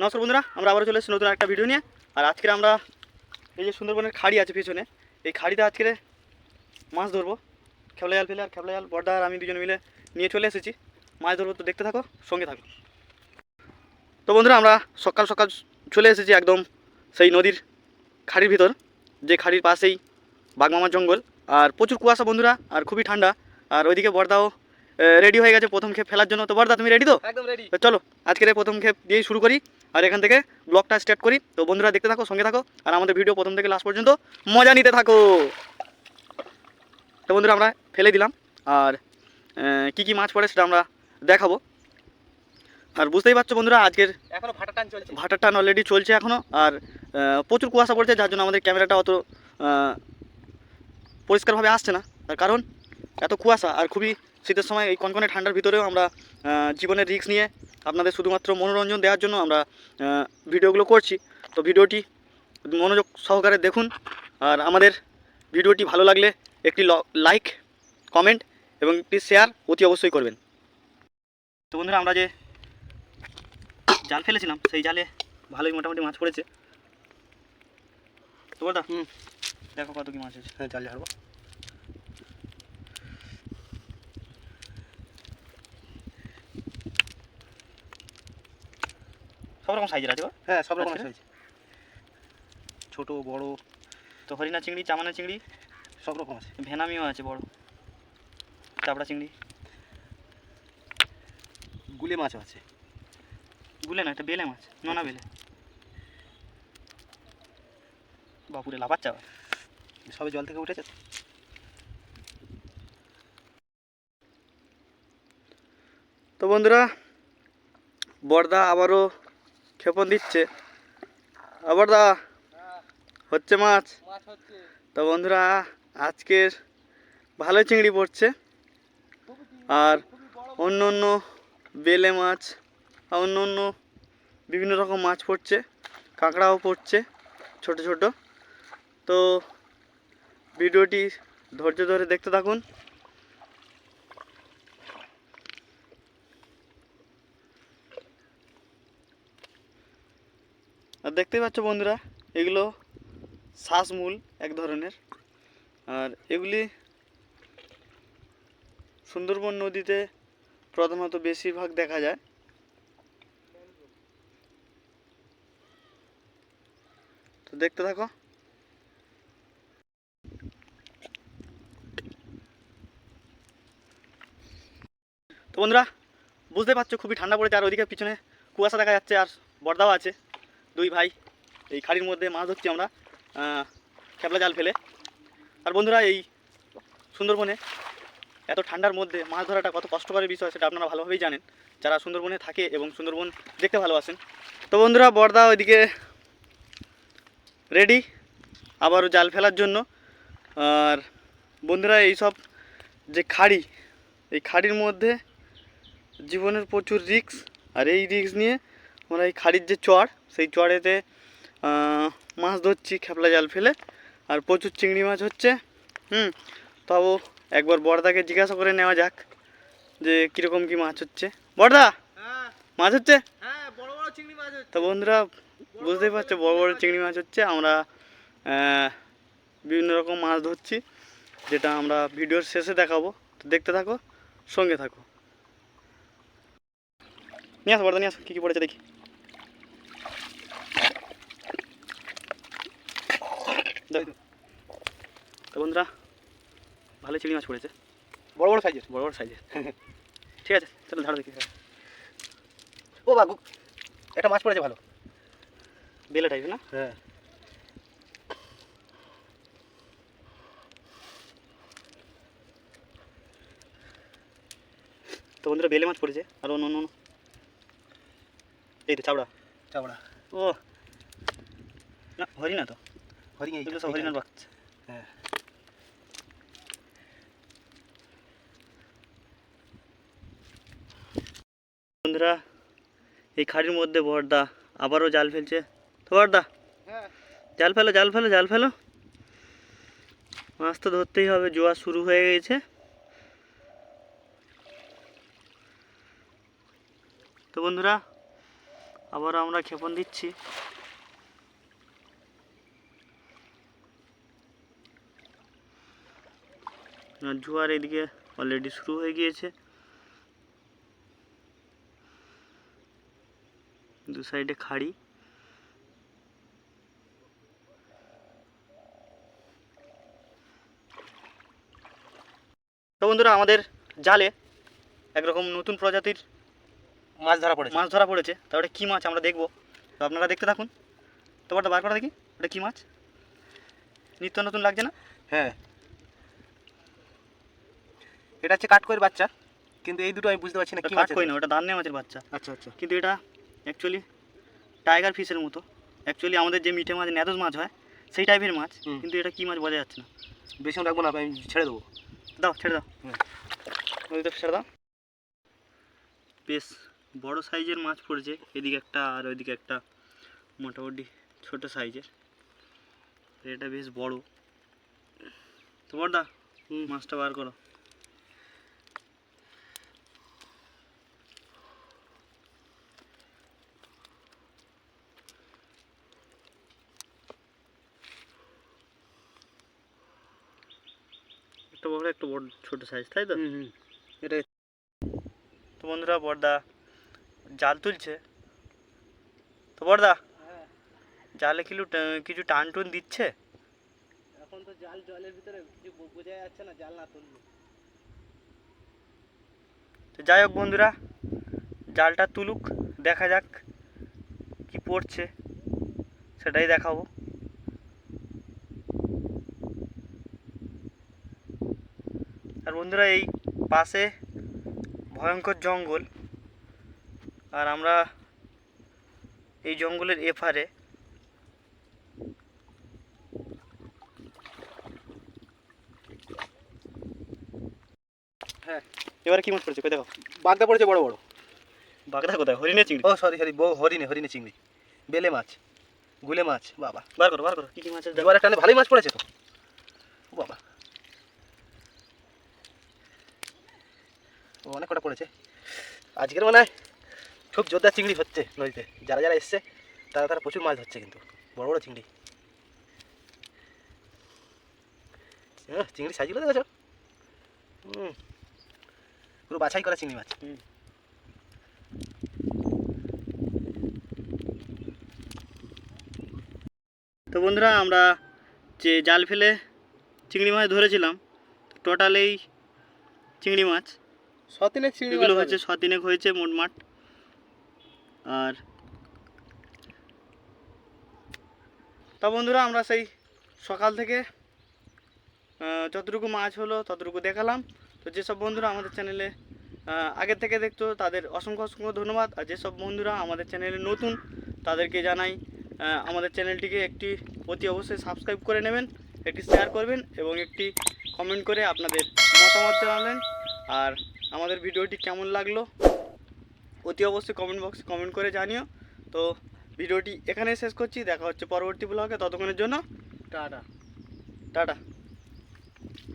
নমস্কার বন্ধুরা, আমরা আবারও চলে এসেছি নতুন একটা ভিডিও নিয়ে। আর আজকে আমরা এই যে সুন্দরবনের খাড়ি আছে পিছনে, এই খাড়িতে আজকে মাছ ধরবো। খেবলা জাল ফেলে আর খেবলা জাল বড়দা আর আমি দুজনে মিলে নিয়ে চলে এসেছি। মাছ ধরবো, তো দেখতে থাকো, সঙ্গে থাকো। তো বন্ধুরা, আমরা সকাল সকাল চলে এসেছি একদম সেই নদীর খাড়ির ভিতর, যে খাড়ির পাশেই বাগমামার জঙ্গল। আর প্রচুর কুয়াশা বন্ধুরা, আর খুবই ঠান্ডা। আর ওইদিকে বড়দাও রেডি হয়ে গেছে প্রথম খেপ ফেলার জন্য। তো বড়দা, তুমি রেডি তো? একদম রেডি। তো চলো আজকের প্রথম খেপ দিয়েই শুরু করি, আর এখান থেকে ব্লগটা স্টার্ট করি। তো বন্ধুরা দেখতে থাকো, সঙ্গে থাকো, আর আমাদের ভিডিও প্রথম থেকে লাস্ট পর্যন্ত মজা নিতে থাকো। তো বন্ধুরা, আমরা ফেলে দিলাম, আর কি কি মাছ পড়ে সেটা আমরা দেখাবো। আর বুঝতেই পারছো বন্ধুরা, আজকের এখনো ভাটা টান চলছে। ভাটার টান অলরেডি চলছে এখনও। আর প্রচুর কুয়াশা পড়ছে, যার জন্য আমাদের ক্যামেরাটা অত পরিষ্কারভাবে আসছে না। তার কারণ এত কুয়াশা, আর খুবই শীতের সময় এই কনকনে ঠান্ডার ভিতরেও আমরা জীবনের রিস্ক নিয়ে আপনাদের শুধুমাত্র মনোরঞ্জন দেওয়ার জন্য আমরা ভিডিওগুলো করছি। তো ভিডিওটি মনোযোগ সহকারে দেখুন, আর আমাদের ভিডিওটি ভালো লাগলে একটি লাইক, কমেন্ট এবং একটি শেয়ার অতি অবশ্যই করবেন। তো বন্ধুরা, আমরা যে জাল ফেলেছিলাম সেই জালে ভালোই মোটামুটি মাছ পড়েছে। তো বলতা দেখো কত কি মাছ আছে। হ্যাঁ, জাল ছাড়বো। সব রকম সাইজের আছে। হ্যাঁ, সব রকম আচ্ছা। সাইজ, ছোট বড়। তো হরিণা চিংড়ি, চামানা চিংড়ি সব রকম আছে। ভেনামিও আছে বড়, চাপড়া চিংড়ি, গুলে মাছও আছে। গুলে না, একটা বেলে মাছ, নোনা বেলে। বাপুরে লাফাচ্ছা। সবে জল থেকে উঠেছে। তো বন্ধুরা, বড়দা আবারও ক্ষেপণ দিচ্ছে। বড়দা, হচ্ছে মাছ। তো বন্ধুরা, আজকের ভালো চিংড়ি পড়ছে, আর অন্য অন্য বেলে মাছ আর অন্য অন্য বিভিন্ন রকম মাছ পড়ছে, কাঁকড়াও পড়ছে ছোট ছোট। তো ভিডিওটি ধৈর্য ধরে দেখতে থাকুন। আর দেখতেই পাচ্ছ বন্ধুরা, এগুলো শ্বাসমূল এক ধরনের। আর এগুলি সুন্দরবন নদীতে প্রধানত বেশিরভাগ দেখা যায়। তো দেখতে থাকো। তো বন্ধুরা, বুঝতে পারছো খুবই ঠান্ডা পড়েছে, আর ওইদিকে পিছনে কুয়াশা দেখা যাচ্ছে, আর বড়দাও আছে। দুই ভাই এই খাড়ির মধ্যে মাছ ধরছি আমরা খেপলা জাল ফেলে। আর বন্ধুরা, এই সুন্দরবনে এত ঠান্ডার মধ্যে মাছ ধরাটা কত কষ্টকরের বিষয় সেটা আপনারা ভালোভাবেই জানেন, যারা সুন্দরবনে থাকে এবং সুন্দরবন দেখতে ভালোবাসেন। তো বন্ধুরা, বড়দা ওইদিকে রেডি আবারও জাল ফেলার জন্য। আর বন্ধুরা, এইসব যে খাড়ি, এই খাড়ির মধ্যে জীবনের প্রচুর রিস্ক। আর এই রিস্ক নিয়ে আমরা এই খাড়ির যে চর, সেই চরেতে মাছ ধরছি খেপলা জাল ফেলে। আর প্রচুর চিংড়ি মাছ হচ্ছে। তাও একবার বড়দাকে জিজ্ঞাসা করে নেওয়া যাক যে কীরকম কী মাছ হচ্ছে। বড়দা, মাছ হচ্ছে? হ্যাঁ, বড় বড় চিংড়ি মাছ হচ্ছে। তো বন্ধুরা, বুঝতেই পারছো বড় বড় চিংড়ি মাছ হচ্ছে। আমরা বিভিন্ন রকম মাছ ধরছি, যেটা আমরা ভিডিওর শেষে দেখাবো। তো দেখতে থাকো, সঙ্গে থাকো। নিয়ে আসো বড়দা, নিয়ে আসো, কী কী পড়েছে দেখি। তো বন্ধুরা, ভালো চিংড়ি মাছ পড়েছে, বড় বড় সাইজের। বড় বড় সাইজের। ঠিক আছে, চলো ঝাড়ো দেখি। ও বাবু, একটা মাছ পড়েছে ভালো, বেলে টাইপের না? হ্যাঁ। তো বন্ধুরা, বেলে মাছ পড়েছে, আর অন্য অন্য এই তো চাবড়া। চাবড়া। ও না, হরিণা তো, হরিণ। এগুলো সব হরিণার বাচ্চা। হ্যাঁ। বন্ধুরা, এই খাড়ির মধ্যে বড়দা আবারও জাল ফেলছে। তো বড়দা, হ্যাঁ, জাল ফেলো, জাল ফেলো, জাল ফেলো। মাছ তো ধরতেই হবে, জোয়ার শুরু হয়ে গেছে। তো বন্ধুরা, আবার আমরা ক্ষেপণ দিচ্ছি। আর জোয়ার এদিকে অলরেডি শুরু হয়ে গিয়েছে, দু সাইডে খাড়ি। তো বন্ধুরা, আমাদের জালে একরকম নতুন প্রজাতির মাছ ধরা পড়েছে। তা ওটা কী মাছ আমরা দেখবো, তো আপনারা দেখতে থাকুন। তো ওটা বার করা দেখি, ওটা কী মাছ, নিত্য নতুন লাগছে না? হ্যাঁ, এটা হচ্ছে কাঠকইয়ের বাচ্চা, কিন্তু এই দুটো আমি বুঝতে পারছি না কি মাছ। কাঠকই না, ওটা দান্নে মাছের বাচ্চা। আচ্ছা আচ্ছা। কিন্তু এটা অ্যাকচুয়ালি টাইগার ফিশের মতো। অ্যাকচুয়ালি আমাদের যে মিঠে মাছ, ন্যাদোস মাছ হয়, সেই টাইপের মাছ। কিন্তু এটা কী মাছ বোঝা যাচ্ছে না। বেশিক্ষণ রাখবো না, আমি ছেড়ে দেবো। দাও, ছেড়ে দাও। হুম। ওই তো ছেড়ে দাও। বেশ বড় সাইজের মাছ পড়েছে, এদিকে একটা আর ওইদিকে একটা মোটামুটি ছোট সাইজের। এটা বেশ বড়। তো বড়দা, মাছটা বার করো। একটা বড় একটা বড় ছোট সাইজ, তাই তো? এটা তো বন্ধুরা, বড়দা জাল তুলছে। তো বড়দা, জালে কিছু টান টুন দিচ্ছে? এখন তো জাল জলের ভিতরে কিছু বোঝা যাচ্ছে না, জাল না তুললে। তো যাই হোক বন্ধুরা, জালটা তুলুক, দেখা যাক কি পড়ছে, সেটাই দেখাবো। আর বন্ধুরা, এই পাশে ভয়ঙ্কর জঙ্গল, আর আমরা এই জঙ্গলের এপারে। হ্যাঁ, এবারে কি মাছ পড়েছে, কই দেখো। বাগদা পড়েছে বড় বড়। বাগদা কোথায়, হরিণে চিংড়ি? ও সরি, হরিণে চিংড়ি, বেলে মাছ, গুলে মাছ। বাবা, বার করো কি কি মাছের। জোয়ারের টানে ভালোই মাছ পড়েছে তো। বাবা, অনেক কটা পড়েছে আজকের। মনে হয় খুব জোরদার চিংড়ি হচ্ছে নদীতে। যারা যারা এসছে তারা প্রচুর মাছ ধরছে, কিন্তু বড় বড় চিংড়ি। চিংড়ি সাইজগুলো দেখেছো? পুরো বাছাই করা চিংড়ি মাছ। তো বন্ধুরা, আমরা যে জাল ফেলে চিংড়ি মাছ ধরেছিলাম, টোটাল এই চিংড়ি মাছ সতিনেক চিংড়ি এগুলো হয়েছে 6-3 হয়েছে মোটমাট। আর তা বন্ধুরা, আমরা সেই সকাল থেকে যতটুকু মাছ হলো ততটুকু দেখালাম। তো যেসব বন্ধুরা আমাদের চ্যানেলে আগের থেকে দেখতো তাদের অসংখ্য অসংখ্য ধন্যবাদ। আর যেসব বন্ধুরা আমাদের চ্যানেলে নতুন তাদেরকে জানাই, আমাদের চ্যানেলটিকে একটি অতি অবশ্যই সাবস্ক্রাইব করে নেবেন, একটি শেয়ার করবেন এবং একটি কমেন্ট করে আপনাদের মতামত জানাবেন। আর আমাদের ভিডিওটি কেমন লাগলো অতি অবশ্যই কমেন্ট বক্সে কমেন্ট করে জানিও। তো ভিডিওটি এখানেই শেষ করছি, দেখা হচ্ছে পরবর্তী ব্লগে। ততক্ষণের জন্য টাটা। টাটা।